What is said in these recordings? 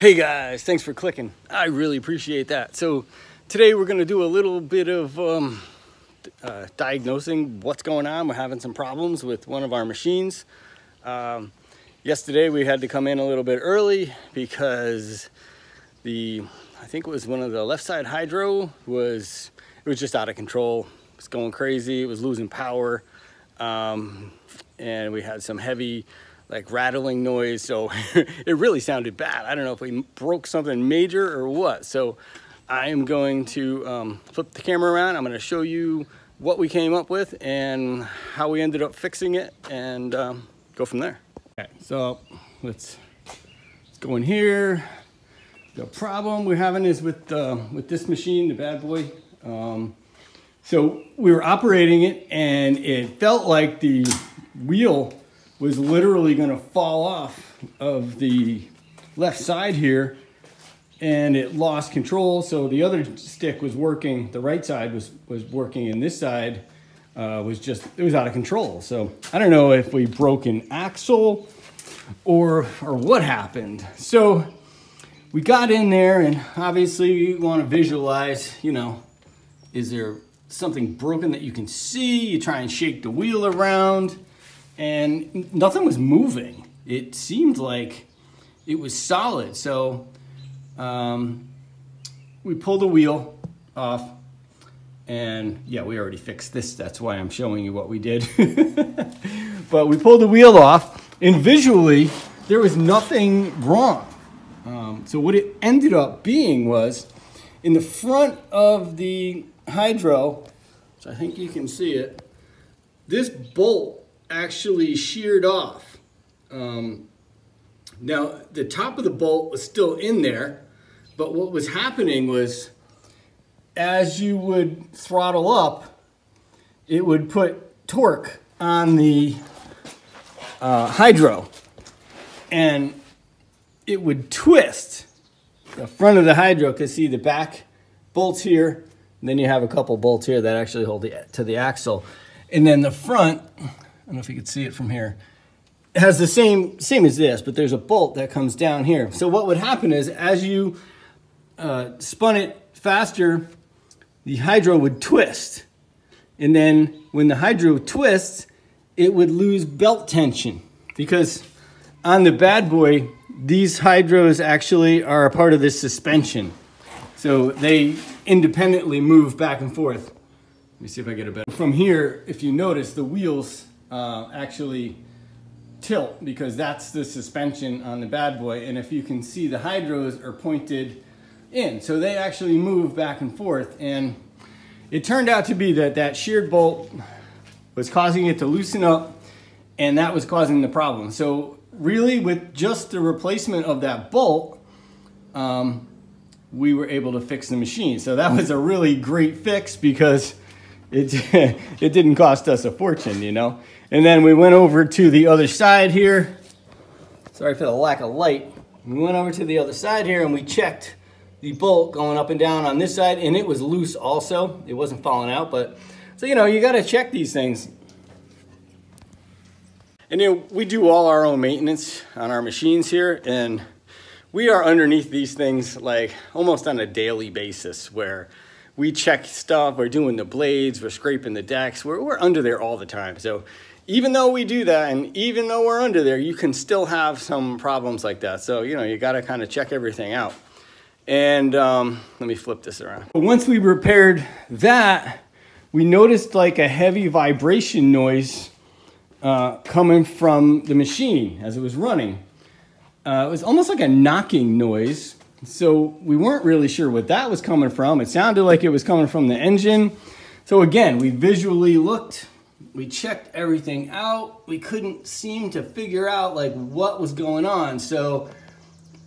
Hey guys, thanks for clicking. I really appreciate that. So today we're going to do a little bit of diagnosing what's going on. We're having some problems with one of our machines. Yesterday we had to come in a little bit early because I think it was one of the left side hydro was just out of control. It was going crazy. It was losing power, and we had some heavy rattling noise, so it really sounded bad. I don't know if we broke something major or what. So I am going to flip the camera around. I'm going to show you what we came up with and how we ended up fixing it, and go from there. Okay, so let's go in here. The problem we're having is with this machine, the bad boy. So we were operating it and it felt like the wheel was literally going to fall off of the left side here, and it lost control. So the other stick was working, the right side was working, and this side it was out of control. So I don't know if we broke an axle or what happened. So we got in there, and obviously you want to visualize, is there something broken that you can see? You try and shake the wheel around, and nothing was moving. It seemed like it was solid. So we pulled the wheel off, and yeah, we already fixed this. That's why I'm showing you what we did. But we pulled the wheel off, and visually there was nothing wrong. So what it ended up being was in the front of the hydro, so I think you can see it, this bolt actually sheared off. Now the top of the bolt was still in there, but what was happening was as you would throttle up, it would put torque on the hydro, and it would twist the front of the hydro. Because see, the back bolts here, and then you have a couple bolts here that actually hold to the axle, and then the front, I don't know if you can see it from here, it has the same as this, but there's a bolt that comes down here. So what would happen is as you spun it faster, the hydro would twist. And then when the hydro twists, it would lose belt tension, because on the bad boy, these hydros actually are a part of this suspension. So they independently move back and forth. Let me see if I get a better. From here, if you notice, the wheels actually tilt, because that's the suspension on the bad boy. And if you can see, the hydros are pointed in, so they actually move back and forth. And it turned out to be that sheared bolt was causing it to loosen up, and that was causing the problem. So really, with just the replacement of that bolt, we were able to fix the machine. So that was a really great fix, because it didn't cost us a fortune, And then we went over to the other side here. Sorry for the lack of light. We went over to the other side here and we checked the bolt going up and down on this side, and it was loose also. It wasn't falling out, but so you got to check these things. And we do all our own maintenance on our machines here, and we are underneath these things almost on a daily basis, where we check stuff, we're doing the blades, we're scraping the decks, we're under there all the time. So even though we do that, and even though we're under there, you can still have some problems like that. So, you got to kind of check everything out. And let me flip this around. Once we repaired that, we noticed a heavy vibration noise coming from the machine as it was running. It was almost like a knocking noise. So we weren't really sure what that was coming from. It sounded like it was coming from the engine. So again, we visually looked, we checked everything out. We couldn't seem to figure out what was going on. So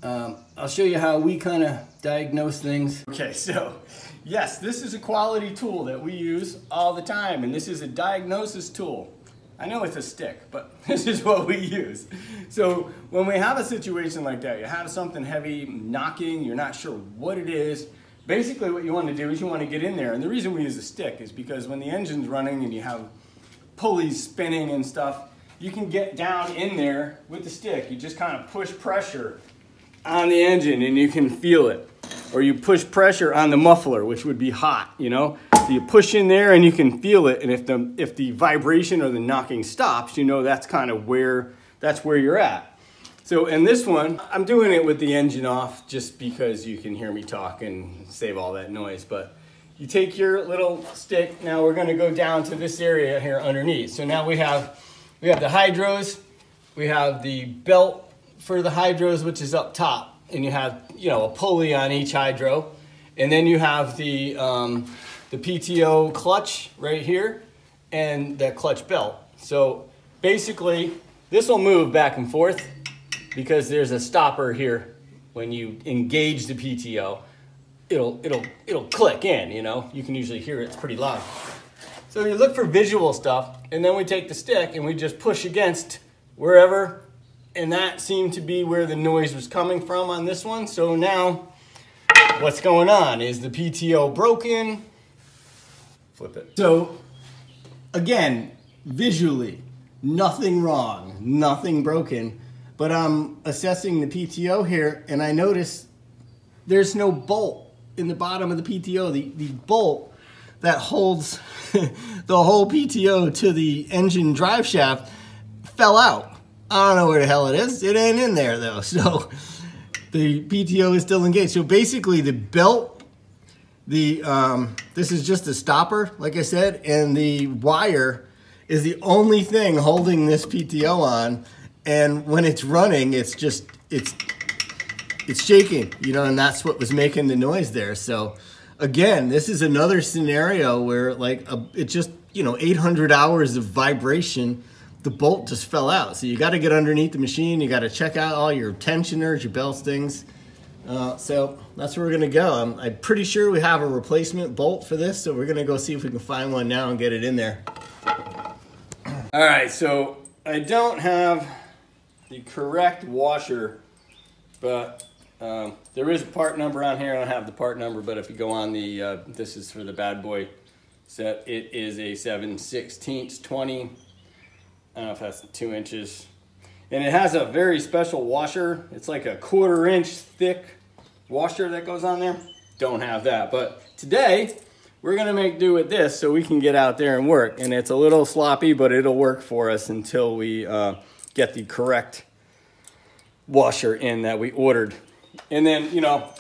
I'll show you how we kind of diagnose things. Okay, so yes, this is a quality tool that we use all the time, and this is a diagnosis tool. I know it's a stick, but this is what we use. So when we have a situation like that, you have something heavy knocking, you're not sure what it is, basically what you want to do is you want to get in there. And the reason we use a stick is because when the engine's running and you have pulleys spinning and stuff, you can get down in there with the stick. You just kind of push pressure on the engine and you can feel it. Or you push pressure on the muffler, which would be hot, you know? So you push in there and you can feel it, and if the vibration or the knocking stops, you know that's kind of where you're at. So in this one, I'm doing it with the engine off just because you can hear me talk and save all that noise. But you take your little stick, now we're gonna go down to this area here underneath. So now we have the hydros, we have the belt for the hydros, which is up top. And you have, you know, a pulley on each hydro. And then you have the PTO clutch right here and the clutch belt. So basically, this will move back and forth because there's a stopper here. When you engage the PTO, it'll click in, you know. You can usually hear it, it's pretty loud. So you look for visual stuff, and then we take the stick and we just push against wherever. And that seemed to be where the noise was coming from on this one. So now, what's going on? Is the PTO broken? Flip it. So, again, visually, nothing wrong, nothing broken. But I'm assessing the PTO here, and I notice there's no bolt in the bottom of the PTO. The bolt that holds the whole PTO to the engine drive shaft fell out. I don't know where the hell it is. It ain't in there though. So the PTO is still engaged. So basically the belt, this is just a stopper, like I said, and the wire is the only thing holding this PTO on. And when it's running, it's shaking, you know, and that's what was making the noise there. So again, this is another scenario where like it just, you know, 800 hours of vibration, the bolt just fell out. So you got to get underneath the machine. You got to check out all your tensioners, your bell stings. So that's where we're going to go. I'm pretty sure we have a replacement bolt for this. So we're going to go see if we can find one now and get it in there. All right. So I don't have the correct washer, but there is a part number on here. I don't have the part number, but if you go on the, this is for the bad boy set. It is a 7/16 20. I don't know if that's 2 inches. And it has a very special washer. It's like a 1/4 inch thick washer that goes on there. Don't have that. But today, we're gonna make do with this so we can get out there and work. And it's a little sloppy, but it'll work for us until we get the correct washer in that we ordered. And then, you know,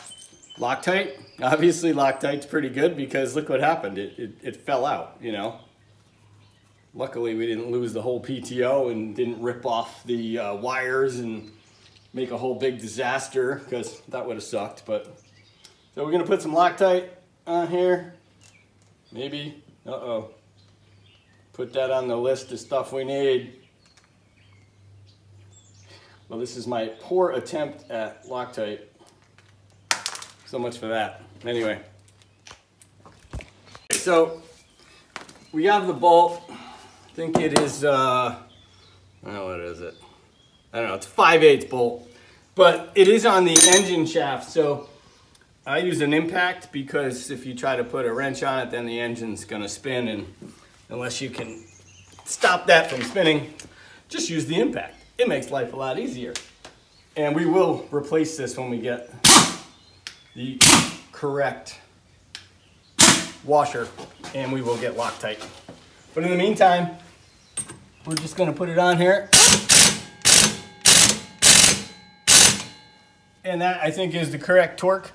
Loctite. Obviously, Loctite's pretty good because look what happened. It fell out, you know. Luckily, we didn't lose the whole PTO and didn't rip off the wires and make a whole big disaster because that would have sucked. But so we're gonna put some Loctite on here. Maybe, put that on the list of stuff we need. Well, this is my poor attempt at Loctite. So much for that. Anyway, so we have the bolt. I think it is, I don't know, what is it? I don't know, it's 5/8 bolt. But it is on the engine shaft, so I use an impact because if you try to put a wrench on it, then the engine's gonna spin, and unless you can stop that from spinning, just use the impact. It makes life a lot easier. And we will replace this when we get the correct washer, and we will get Loctite. But in the meantime, we're just gonna put it on here. And that, I think, is the correct torque.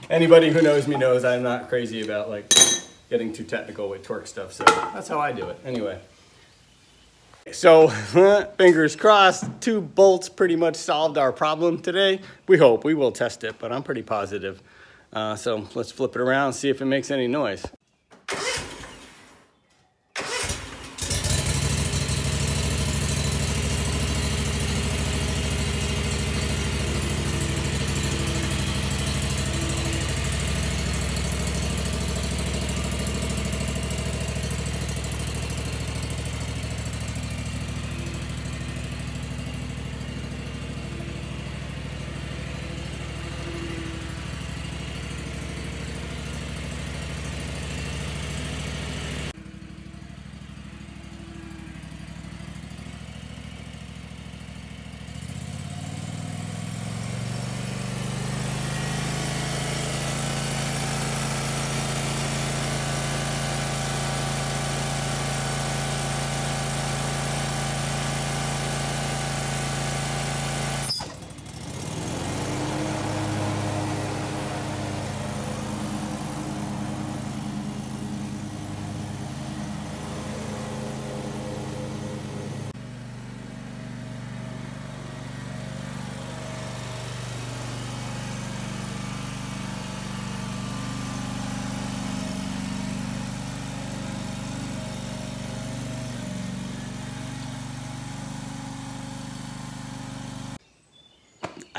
Anybody who knows me knows I'm not crazy about like getting too technical with torque stuff, so that's how I do it. Anyway. So, fingers crossed, 2 bolts pretty much solved our problem today. We hope. We will test it, but I'm pretty positive. So let's flip it around and see if it makes any noise.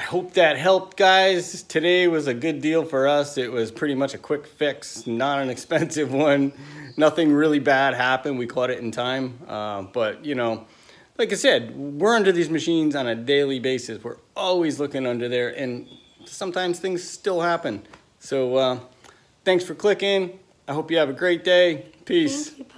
hope that helped, guys. Today was a good deal for us. It was pretty much a quick fix, not an expensive one. Nothing really bad happened. We caught it in time. But, you know, like I said, we're under these machines on a daily basis. We're always looking under there, and sometimes things still happen. So thanks for clicking. I hope you have a great day. Peace. Thank you.